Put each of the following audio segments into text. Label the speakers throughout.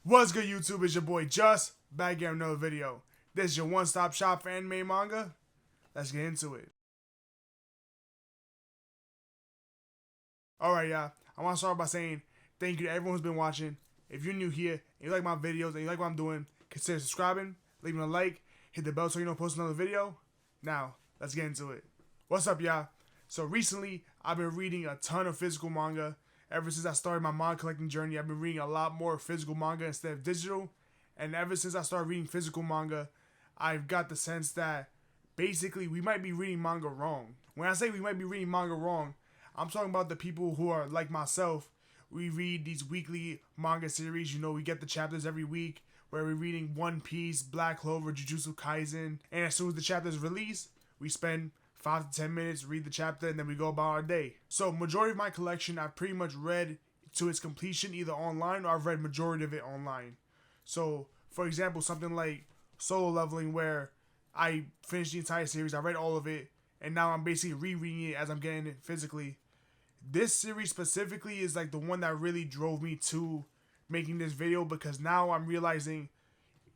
Speaker 1: What's good, YouTube? It's your boy Just back here with another video. This is your one-stop shop for anime manga. Let's get into it. Alright, y'all. I want to start by saying thank you to everyone who's been watching. If you're new here and you like my videos and you like what I'm doing, consider subscribing, leaving a like, hit the bell so you don't post another video. Now, let's get into it. What's up, y'all? So recently, I've been reading a ton of physical manga. Ever since I started my manga collecting journey, I've been reading a lot more physical manga instead of digital. And ever since I started reading physical manga, I've got the sense that basically we might be reading manga wrong. When I say we might be reading manga wrong, I'm talking about the people who are like myself. We read these weekly manga series. You know, we get the chapters every week where we're reading One Piece, Black Clover, Jujutsu Kaisen. And as soon as the chapter is released, we spend 5 to 10 minutes, read the chapter, and then we go about our day. So majority of my collection, I've pretty much read to its completion either online or I've read majority of it online. So, for example, something like Solo Leveling, where I finished the entire series, I read all of it, and now I'm basically rereading it as I'm getting it physically. This series specifically is like the one that really drove me to making this video, because now I'm realizing,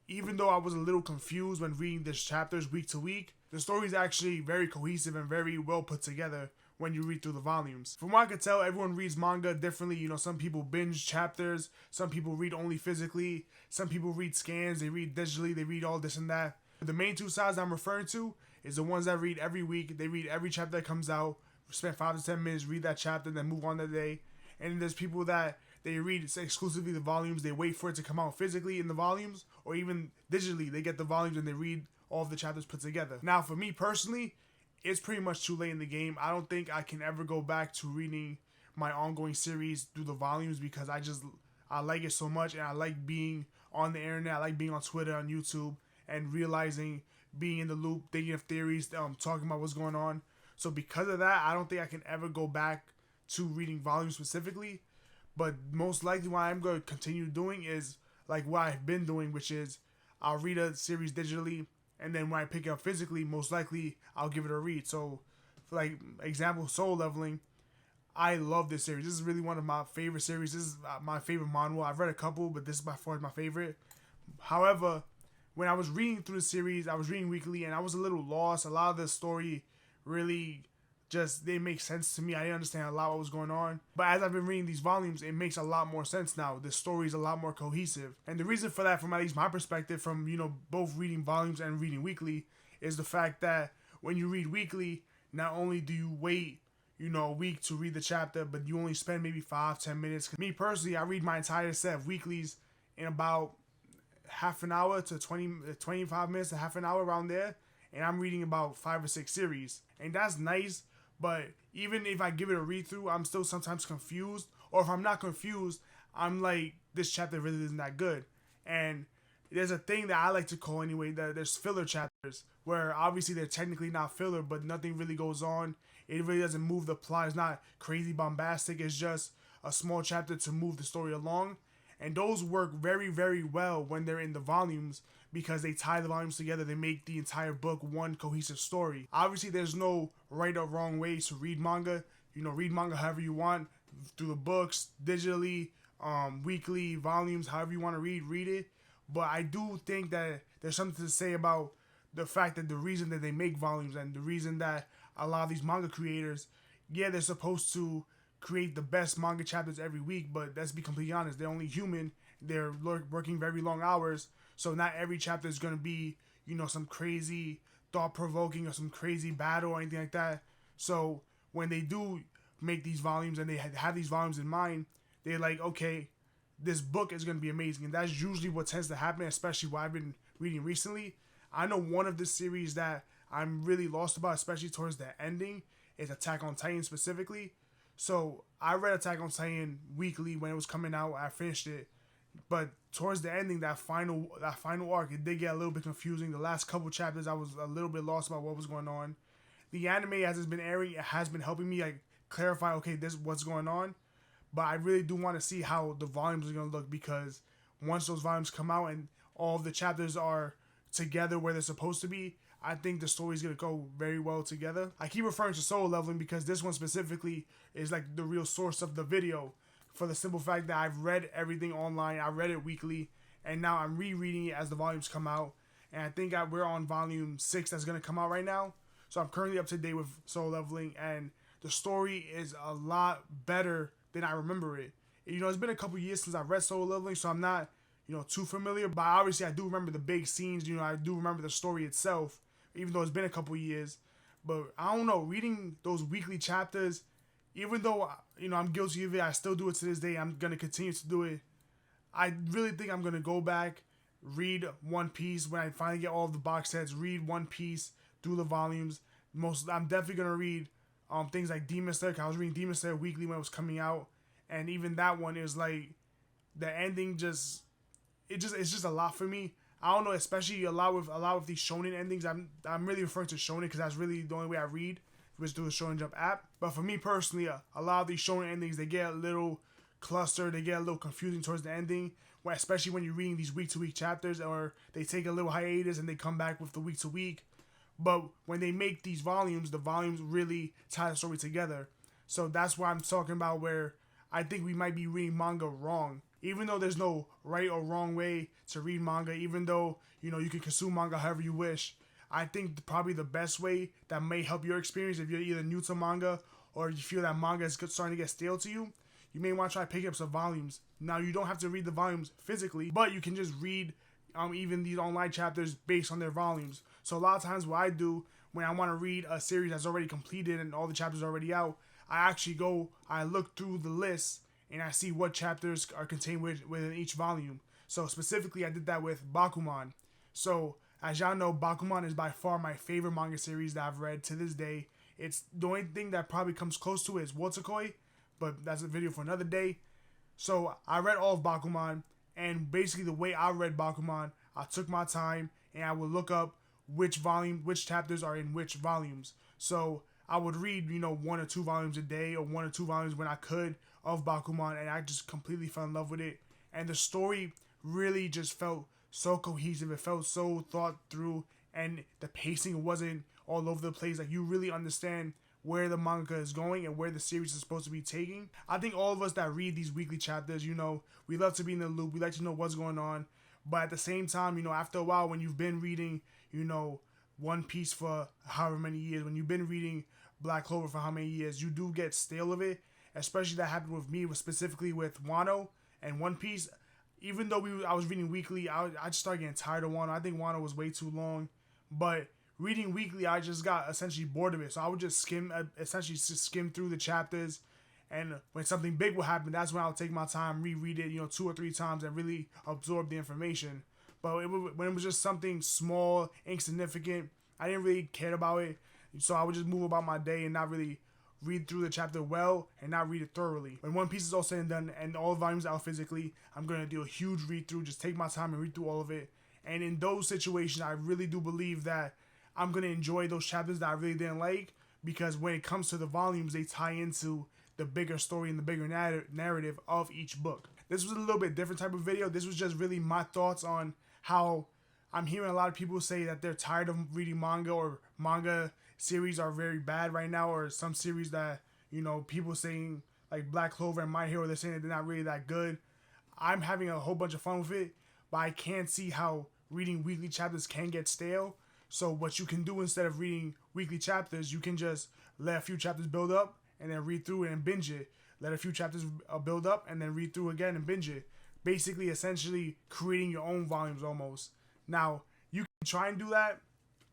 Speaker 1: even though I was a little confused when reading the chapters week to week, the story is actually very cohesive and very well put together when you read through the volumes. From what I could tell, everyone reads manga differently. You know, some people binge chapters, some people read only physically, some people read scans, they read digitally, they read all this and that. The main two sides I'm referring to is the ones that read every week. They read every chapter that comes out, spend 5 to 10 minutes, read that chapter, then move on to the day. And then there's people that they read exclusively the volumes. They wait for it to come out physically in the volumes, or even digitally. They get the volumes and they read all of the chapters put together. Now, for me personally, it's pretty much too late in the game. I don't think I can ever go back to reading my ongoing series through the volumes, because I like it so much, and I like being on the internet. I like being on Twitter, on YouTube, and realizing, being in the loop, thinking of theories, talking about what's going on. So because of that, I don't think I can ever go back to reading volumes specifically. But most likely what I'm going to continue doing is like what I've been doing, which is I'll read a series digitally, and then when I pick it up physically, most likely I'll give it a read. So, for like example, Soul Leveling, I love this series. This is really one of my favorite series. This is my favorite manga. I've read a couple, but this is by far my favorite. However, when I was reading through the series, I was reading weekly, and I was a little lost. A lot of the story really just didn't make sense to me. I didn't understand a lot what was going on. But as I've been reading these volumes, it makes a lot more sense now. The story is a lot more cohesive. And the reason for that, from at least my perspective, from, you know, both reading volumes and reading weekly, is the fact that when you read weekly, not only do you wait, you know, a week to read the chapter, but you only spend maybe 5-10 minutes. Me personally, I read my entire set of weeklies in about half an hour to 25 minutes to half an hour, around there. And I'm reading about 5 or 6 series. And that's nice. But even if I give it a read through, I'm still sometimes confused. Or if I'm not confused, I'm like, this chapter really isn't that good. And there's a thing that I like to call anyway, that there's filler chapters, where obviously they're technically not filler, but nothing really goes on. It really doesn't move the plot. It's not crazy bombastic. It's just a small chapter to move the story along. And those work very, very well when they're in the volumes, because they tie the volumes together. They make the entire book one cohesive story. Obviously, there's no right or wrong way to read manga. You know, read manga however you want, through the books, digitally, weekly, volumes, however you want to read it. But I do think that there's something to say about the fact that the reason that they make volumes, and the reason that a lot of these manga creators, yeah, they're supposed to create the best manga chapters every week, but let's be completely honest, they're only human. They're working very long hours, so not every chapter is going to be, you know, some crazy thought-provoking or some crazy battle or anything like that. So when they do make these volumes, and they have these volumes in mind, they're like, okay, this book is going to be amazing. And that's usually what tends to happen, especially what I've been reading recently. I know one of the series that I'm really lost about, especially towards the ending, is Attack on Titan specifically. So I read Attack on Titan weekly when it was coming out. I finished it, but towards the ending, that final arc, it did get a little bit confusing. The last couple chapters, I was a little bit lost about what was going on. The anime, as it's been airing, it has been helping me like clarify, okay, this is what's going on. But I really do want to see how the volumes are gonna look, because once those volumes come out and all of the chapters are together where they're supposed to be, I think the story's going to go very well together. I keep referring to Solo Leveling because this one specifically is like the real source of the video for the simple fact that I've read everything online. I read it weekly, and now I'm rereading it as the volumes come out. And I think we're on volume 6 that's going to come out right now. So I'm currently up to date with Solo Leveling, and the story is a lot better than I remember it. You know, it's been a couple years since I've read Solo Leveling, so I'm not, too familiar. But obviously, I do remember the big scenes. I do remember the story itself, even though it's been a couple years. But I don't know, reading those weekly chapters, even though, I'm guilty of it, I still do it to this day. I'm going to continue to do it. I really think I'm going to go back, read One Piece when I finally get all of the box sets, read One Piece through the volumes. I'm definitely going to read things like Demon Slayer, 'cause I was reading Demon Slayer weekly when it was coming out. And even that one is like, the ending it's just a lot for me. I don't know, especially a lot with these shonen endings. I'm really referring to shonen because that's really the only way I read, which is through the Shonen Jump app. But for me personally, a lot of these shonen endings, they get a little clustered, they get a little confusing towards the ending, especially when you're reading these week-to-week chapters, or they take a little hiatus and they come back with the week-to-week. But when they make these volumes, the volumes really tie the story together. So that's why I'm talking about where I think we might be reading manga wrong. Even though there's no right or wrong way to read manga, even though, you can consume manga however you wish, I think probably the best way that may help your experience, if you're either new to manga or you feel that manga is starting to get stale to you, you may want to try picking up some volumes. Now, you don't have to read the volumes physically, but you can just read even these online chapters based on their volumes. So a lot of times what I do when I want to read a series that's already completed and all the chapters are already out, I look through the list and I see what chapters are contained within each volume. So specifically, I did that with Bakuman. So as y'all know, Bakuman is by far my favorite manga series that I've read to this day. It's the only thing that probably comes close to it is Wotakoi, but that's a video for another day. So I read all of Bakuman, and basically the way I read Bakuman, I took my time and I would look up which chapters are in which volumes. So I would read, 1 or 2 volumes a day, or 1 or 2 volumes when I could, of Bakuman, and I just completely fell in love with it. And the story really just felt so cohesive. It felt so thought through, and the pacing wasn't all over the place. Like, you really understand where the manga is going and where the series is supposed to be taking. I think all of us that read these weekly chapters, we love to be in the loop. We like to know what's going on. But at the same time, after a while, when you've been reading, One Piece for however many years, when you've been reading Black Clover for how many years, you do get stale of it. Especially that happened with me, specifically with Wano and One Piece. Even though I was reading weekly, I just started getting tired of Wano. I think Wano was way too long. But reading weekly, I just got essentially bored of it. So I would just skim through the chapters. And when something big would happen, that's when I would take my time, reread it, 2 or 3 times, and really absorb the information. But when it was just something small, insignificant, I didn't really care about it. So I would just move about my day and not really read through the chapter well and not read it thoroughly. When One Piece is all said and done and all the volumes out physically, I'm going to do a huge read through, just take my time and read through all of it. And in those situations, I really do believe that I'm going to enjoy those chapters that I really didn't like, because when it comes to the volumes, they tie into the bigger story and the bigger narrative of each book. This was a little bit different type of video. This was just really my thoughts on how I'm hearing a lot of people say that they're tired of reading manga, or manga series are very bad right now, or some series that, people saying like Black Clover and My Hero, they're saying that they're not really that good. I'm having a whole bunch of fun with it, but I can't see how reading weekly chapters can get stale. So what you can do, instead of reading weekly chapters, you can just let a few chapters build up and then read through it and binge it. Let a few chapters build up and then read through again and binge it. Basically, essentially creating your own volumes almost. Now, you can try and do that.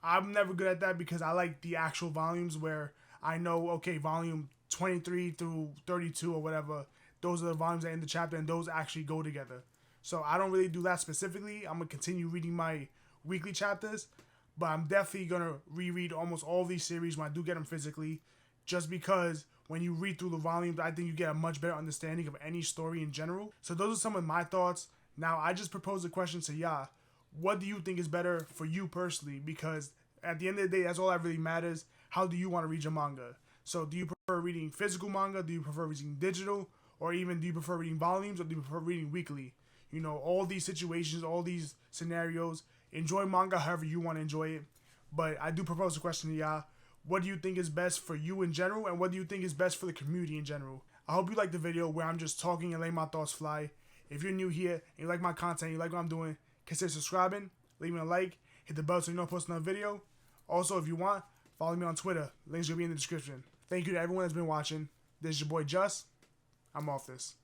Speaker 1: I'm never good at that because I like the actual volumes where I know, okay, volume 23 through 32 or whatever, those are the volumes that end the chapter, and those actually go together. So I don't really do that specifically. I'm going to continue reading my weekly chapters, but I'm definitely going to reread almost all of these series when I do get them physically, just because when you read through the volumes, I think you get a much better understanding of any story in general. So those are some of my thoughts. Now, I just proposed a question to y'all. What do you think is better for you personally? Because at the end of the day, that's all that really matters. How do you want to read your manga? So do you prefer reading physical manga? Do you prefer reading digital? Or even do you prefer reading volumes, or do you prefer reading weekly? All these situations, all these scenarios. Enjoy manga however you want to enjoy it. But I do propose a question to y'all. What do you think is best for you in general? And what do you think is best for the community in general? I hope you like the video where I'm just talking and letting my thoughts fly. If you're new here and you like my content, you like what I'm doing, consider subscribing, leaving a like, hit the bell so you don't post another video. Also, if you want, follow me on Twitter. Links will be in the description. Thank you to everyone that's been watching. This is your boy Just. I'm off this.